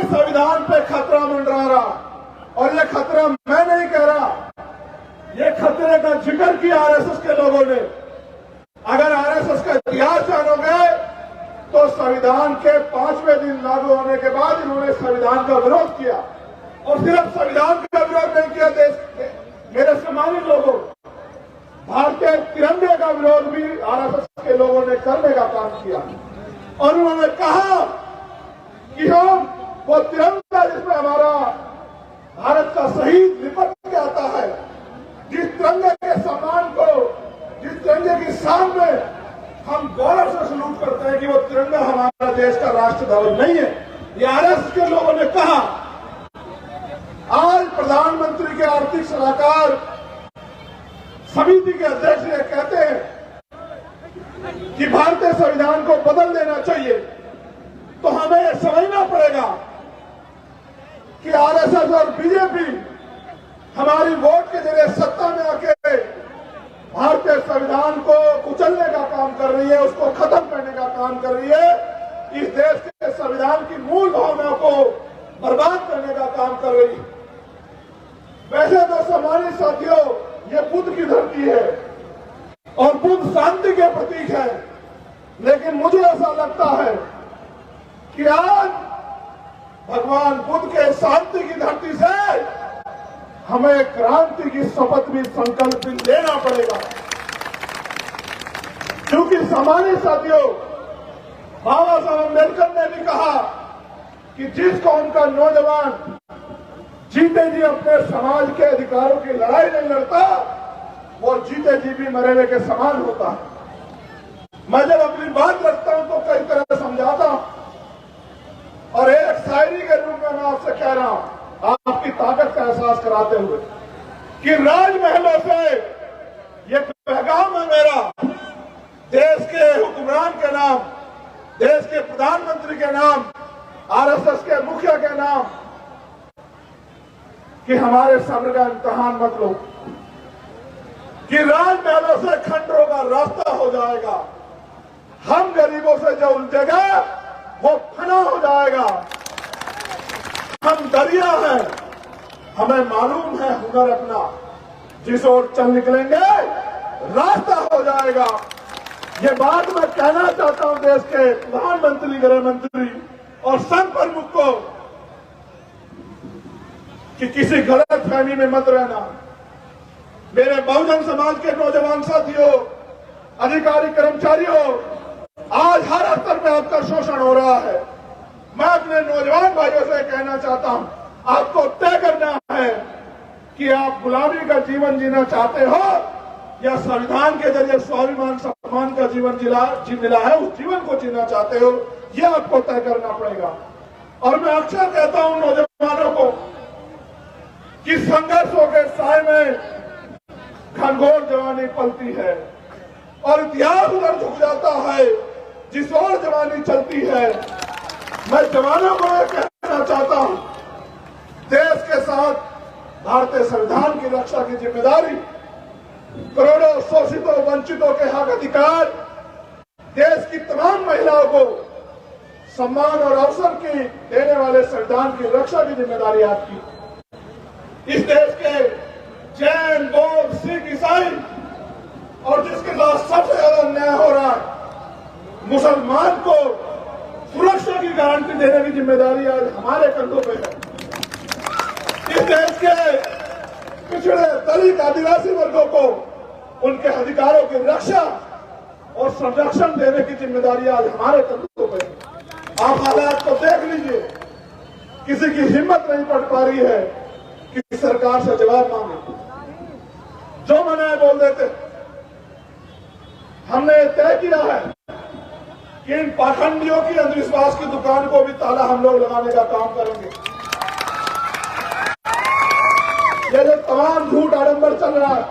संविधान पे खतरा मंडरा रहा, और ये खतरा मैं नहीं कह रहा, ये खतरे का जिक्र किया आरएसएस के लोगों ने। अगर आरएसएस का इतिहास जानोगे तो संविधान के 5वें दिन लागू होने के बाद इन्होंने संविधान का विरोध किया, और सिर्फ संविधान का विरोध नहीं किया, देश के मेरे सम्मानित लोगों, भारतीय तिरंगे का विरोध भी आरएसएस के लोगों ने करने का काम किया। और उन्होंने कहा कि हम वो तिरंगा जिसमें हमारा भारत का शहीद लिपट के आता है, जिस तिरंगे के सम्मान को, जिस तिरंगे की शान में हम गौरव से सलूट करते हैं कि वो तिरंगा हमारा देश का राष्ट्र ध्वज नहीं है, ये आरएसएस के लोगों ने कहा। आज प्रधानमंत्री के आर्थिक सलाहकार समिति के अध्यक्ष ये कहते हैं कि भारतीय संविधान को बदल देना चाहिए, तो हमें यह समझना पड़ेगा कि आरएसएस और बीजेपी हमारी वोट के जरिए सत्ता में आके भारतीय संविधान को कुचलने का काम कर रही है, उसको खत्म करने का काम कर रही है, इस देश के संविधान की मूल भावनाओं को बर्बाद करने का काम कर रही है। वैसे तो सम्मानित साथियों, ये बुद्ध की धरती है और बुद्ध शांति के प्रतीक है, लेकिन मुझे ऐसा लगता है कि आज भगवान बुद्ध के शांति की धरती से हमें क्रांति की शपथ भी संकल्प लेना पड़ेगा, क्योंकि सम्मानित साथियों, बाबा साहब अम्बेडकर ने भी कहा कि जिस कौम का नौजवान जीते जी अपने समाज के अधिकारों की लड़ाई नहीं लड़ता, वो जीते जी भी मरे हुए के समान होता है। मैं जब अपनी बात रखता हूं तो कई तरह समझाता हूं, और एक शायरी के रूप में मैं आपसे कह रहा हूं, आपकी ताकत का एहसास कराते हुए, कि राजमहलों से ये पैगाम है मेरा देश के हुक्मरान के नाम, देश के प्रधानमंत्री के नाम, आरएसएस के मुखिया के नाम, कि हमारे सब्र का इम्तिहान मत लो, कि राजमहलों से खंडरों का रास्ता हो जाएगा, हम गरीबों से जो उलझेगा वो फना हो जाएगा। हम दरिया हैं, हमें मालूम है हुनर अपना, जिस ओर चल निकलेंगे रास्ता हो जाएगा। ये बात मैं कहना चाहता हूं देश के प्रधानमंत्री, गृह मंत्री और संघ प्रमुख को, कि किसी गलत फहमी में मत रहना। मेरे बहुजन समाज के नौजवान साथियों, अधिकारी कर्मचारियों, आज हर स्तर पे आपका शोषण हो रहा है। मैं अपने नौजवान भाइयों से कहना चाहता हूं, आपको तय करना है कि आप गुलामी का जीवन जीना चाहते हो या संविधान के जरिए स्वाभिमान सम्मान का जीवन मिला है उस जीवन को जीना चाहते हो, यह आपको तय करना पड़ेगा। और मैं अक्सर कहता हूं नौजवानों को कि संघर्षों के साए में घनघोर जवानी पलती है, और इतिहास उधर झुक जाता है जिस ओर जवानी चलती है। मैं जवानों को यह कहना चाहता हूं, देश के साथ भारतीय संविधान की रक्षा की जिम्मेदारी, करोड़ों शोषितों वंचितों के हक अधिकार, देश की तमाम महिलाओं को सम्मान और अवसर की देने वाले संविधान की रक्षा की जिम्मेदारी आपकी। इस देश के जैन, बौद्ध, सिख, ईसाई और जिसके साथ सबसे ज्यादा अन्याय हो रहा है, मुसलमान को सुरक्षा की गारंटी देने की जिम्मेदारी आज हमारे कंधों पे है। इस देश के पिछड़े दलित आदिवासी वर्गों को उनके अधिकारों की रक्षा और संरक्षण देने की जिम्मेदारी आज हमारे कंधों पे है। आप हालात को देख लीजिए, किसी की हिम्मत नहीं पड़ पा रही है कि सरकार से जवाब मांगे, जो मनाए बोल देते। हमने तय किया है कि इन पाखंडियों की अंधविश्वास की दुकान को भी ताला हम लोग लगाने का काम करेंगे। ये जो तमाम झूठ आडंबर चल रहा है,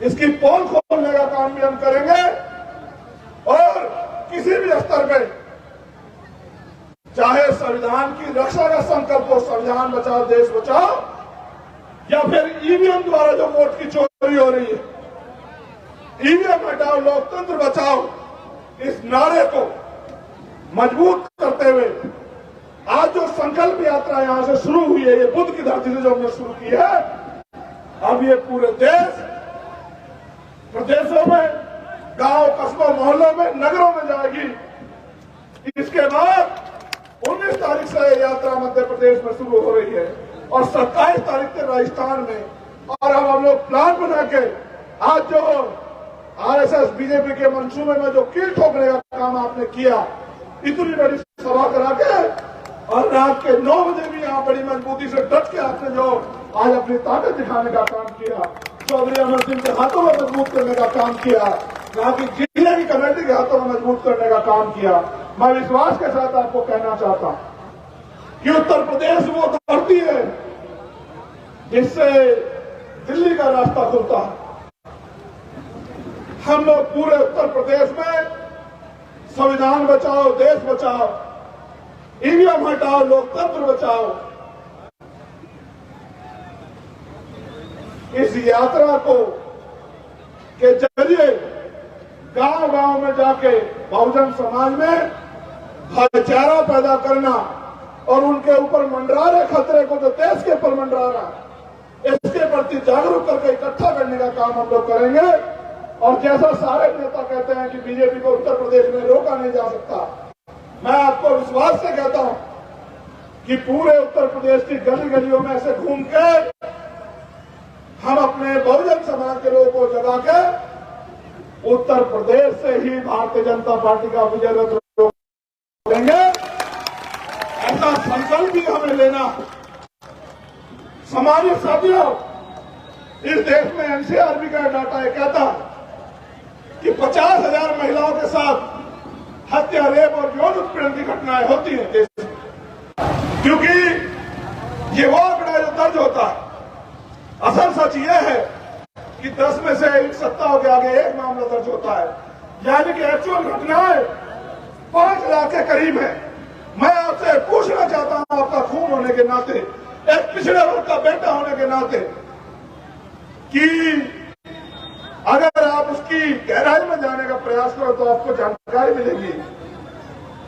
इसकी पोल खोलने का काम भी हम करेंगे, और किसी भी स्तर पे चाहे संविधान की रक्षा का संकल्प हो, संविधान बचाओ देश बचाओ, या फिर ईवीएम द्वारा जो वोट की चोरी हो रही है, ईवीएम हटाओ लोकतंत्र बचाओ, इस नारे को मजबूत करते करते हुए आज जो संकल्प यात्रा यहां से शुरू हुई है, ये बुद्ध की धरती से जो हमने शुरू की है, अब ये पूरे देश, प्रदेशों में, गांव, कस्बों, मोहल्लों में, नगरों में जाएगी। इसके बाद 19 तारीख से यात्रा मध्य प्रदेश में शुरू हो रही है और 27 तारीख से राजस्थान में। और अब हम लोग प्लान बना के आज जो आरएसएस बीजेपी के मंसूबे में जो कील ठोकने का काम आपने किया, इतनी बड़ी सभा करा के और रात के 9 बजे भी यहाँ बड़ी मजबूती से डट के आपने जो आज अपनी ताकत दिखाने का काम किया, चौधरी अमर सिंह के हाथों में मजबूत करने का काम किया, यहाँ की जिले की कमेटी के हाथों में मजबूत करने का काम किया। मैं विश्वास के साथ आपको कहना चाहता हूं कि उत्तर प्रदेश वो धरती है जिससे दिल्ली का रास्ता खुलता है। हम लोग पूरे उत्तर प्रदेश में संविधान बचाओ, देश बचाओ, ईवीएम हटाओ, लोकतंत्र बचाओ, इस यात्रा को के जरिए गांव गांव में जाके बहुजन समाज में भाईचारा पैदा करना और उनके ऊपर मंडरा रहे खतरे को जो देश के ऊपर मंडरा रहा है, इसके प्रति जागरूक करके इकट्ठा करने का काम हम लोग करेंगे। और जैसा सारे नेता कहते हैं कि बीजेपी को उत्तर प्रदेश में रोका नहीं जा सकता, मैं आपको विश्वास से कहता हूं कि पूरे उत्तर प्रदेश की गली गलियों में ऐसे घूम के हम अपने बहुजन समाज के लोगों को जगा के उत्तर प्रदेश से ही भारतीय जनता पार्टी का विजय रथ लेंगे। ऐसा संकल्प भी हमें लेना। सामान्य साथियों, इस देश में एनसीआरबी का डाटा है, कहता कि 50,000 महिलाओं के साथ हत्या, रेप और यौन उत्पीड़न की घटनाएं होती हैं देश में, क्योंकि ये वो आंकड़ा जो दर्ज होता है। असल सच ये है कि 10 में से इन सत्ताओं के आगे एक मामला दर्ज होता है, यानी कि एक्चुअल घटनाएं 5 लाख के करीब है। मैं आपसे पूछना चाहता हूं, आपका खून होने के नाते, एक पिछड़े वर्ग का बेटा होने के नाते, कि अगर आप उसकी गहराई में जाने का प्रयास करो तो आपको जानकारी मिलेगी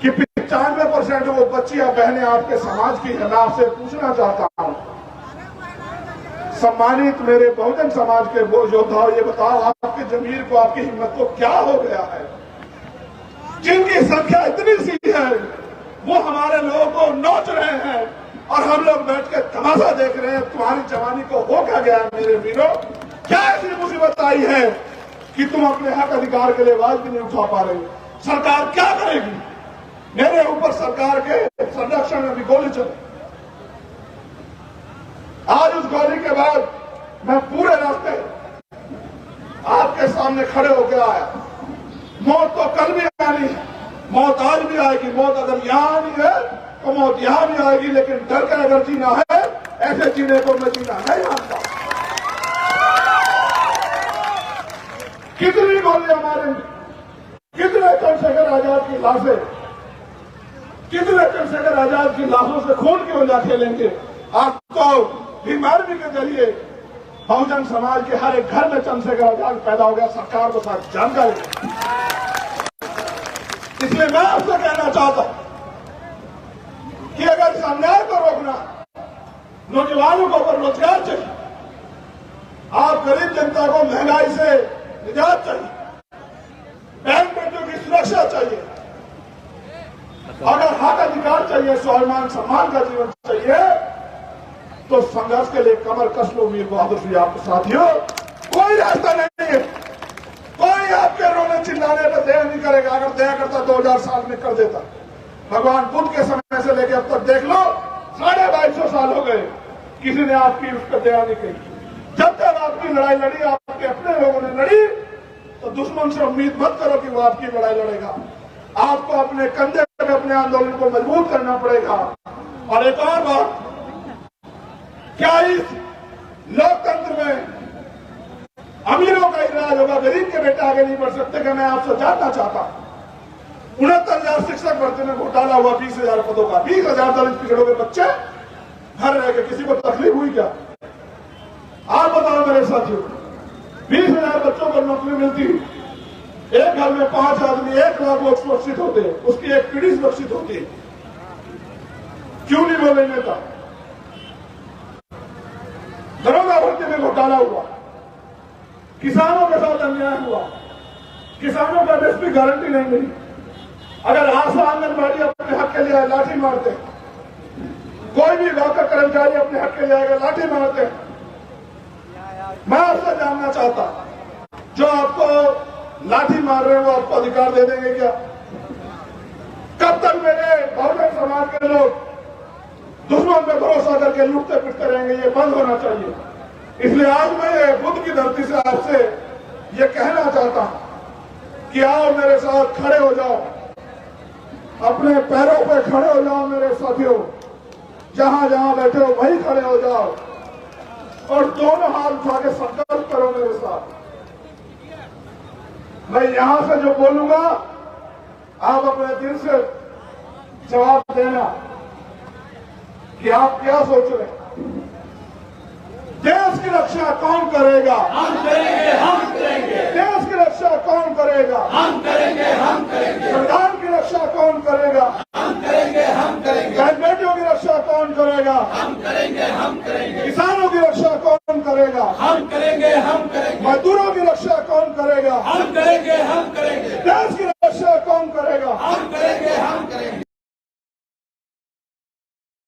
कि 95% वो बच्चियां बहनें आपके समाज की है। मैं आपसे पूछना चाहता हूं, सम्मानित मेरे बहुजन समाज के वो योद्धाओं, ये बताओ आपके जमीर को, आपकी हिम्मत को क्या हो गया है? जिनकी संख्या इतनी सी है वो हमारे लोगों को नोच रहे हैं और हम लोग बैठ के तमाशा देख रहे हैं। तुम्हारी जवानी को हो क्या गया है मेरे वीरों? क्या ऐसी मुसीबत आई है कि तुम अपने हक अधिकार के लिए आवाज भी नहीं उठा पा रहे? सरकार क्या करेगी? मेरे ऊपर सरकार के संरक्षण में भी गोली चली। आज उस गोली के बाद मैं पूरे रास्ते आपके सामने खड़े होकर आया। मौत तो कल भी आनी है, मौत आज भी आएगी। मौत अगर यहां आनी है तो मौत यहां भी आएगी, लेकिन डर कर अगर जीना है, ऐसे जीने को मैं जीना नहीं मानता। कितनी गोलियां मारेंगे, कितने चंद्रशेखर आजाद की लाशें, कितने चंद्रशेखर आजाद की लाशों से खून की वजह खेलेंगे? आपको बीमारी के जरिए बहुजन समाज के हर एक घर में चंद्रशेखर आजाद पैदा हो गया, सरकार को साथ जानकारी। इसलिए मैं आपसे कहना चाहता हूं कि अगर इस अन्याय को रोकना, नौजवानों को ऊपर रोजगार चाहिए, आप गरीब जनता को महंगाई से निजात चाहिए, बैंक बेटियों की सुरक्षा चाहिए, अगर हक अधिकार चाहिए, स्वाभिमान सम्मान का जीवन चाहिए, तो संघर्ष के लिए कमर कस लो वीर बहादुर सिंह। आपके साथियों, कोई रास्ता नहीं है, कोई आपके रोने चिल्लाने पर दया नहीं करेगा। अगर दया करता 2000 साल में कर देता। भगवान बुद्ध के समय से लेकर अब तक देख लो, 250 साल हो गए, किसी ने आपकी उस पर दया नहीं करी। जब तक आपकी लड़ाई लड़ी, आपके अपने लोगों ने लड़ी, तो दुश्मन से उम्मीद मत करो कि वो आपकी लड़ाई लड़ेगा। आपको अपने कंधे पे अपने आंदोलन को मजबूत करना पड़ेगा। और एक और बात, क्या इस लोकतंत्र में अमीरों का ही राज होगा, गरीब के बेटे आगे नहीं बढ़ सकते? कि मैं आपसे जानना चाहता हूं, 69,000 शिक्षक भर्ती में घोटाला हुआ, 20,000 पदों का, 20,000 दलित पिछड़ों के बच्चे घर रह गए, किसी को तकलीफ हुई क्या? आप बताओ मेरे साथियों, 20,000 बच्चों को नौकरी मिलती, एक घर में 5 आदमी, 1 लाख लोग सुरक्षित होते, उसकी एक पीढ़ी सुरक्षित होती। क्यों नहीं बोले नेता? दरोगा भर्ती में घोटाला हुआ, किसानों के साथ अन्याय हुआ, किसानों का एमएसपी गारंटी नहीं मिली। अगर आशा आंगनबाड़ी अपने हक के लिए लाठी मारते, कोई भी वर्कर कर्मचारी अपने हक के लिए आएगा लाठी मारते। मैं आपसे जानना चाहता, जो आपको लाठी मार रहे हैं वो आपको अधिकार दे देंगे क्या? कब तक मेरे बहुजन समाज के लोग दुश्मन पे भरोसा करके लूटते पिटते रहेंगे? ये बंद होना चाहिए। इसलिए आज मैं बुद्ध की धरती से आपसे ये कहना चाहता हूं कि आओ मेरे साथ खड़े हो जाओ, अपने पैरों पे खड़े हो जाओ मेरे साथियों, जहां जहां बैठे हो वहीं खड़े हो जाओ और दोनों हाथ उठा के संकल्प करो मेरे साथ। मैं यहां से जो बोलूंगा आप अपने दिल से जवाब देना कि आप क्या सोच रहे हैं। देश की रक्षा कौन करेगा? हम करेंगे, हम करेंगे। देश की रक्षा कौन करेगा? हम करेंगे, हम करेंगे। संविधान की रक्षा कौन करेगा? हम करेंगे, हम करेंगे। बहन बेटियों की रक्षा कौन करेगा? हम करेंगे, हम करेंगे। किसानों की रक्षा कौन करेगा? हम करेंगे, हम करेंगे। मजदूरों की रक्षा कौन करेगा? हम करेंगे, हम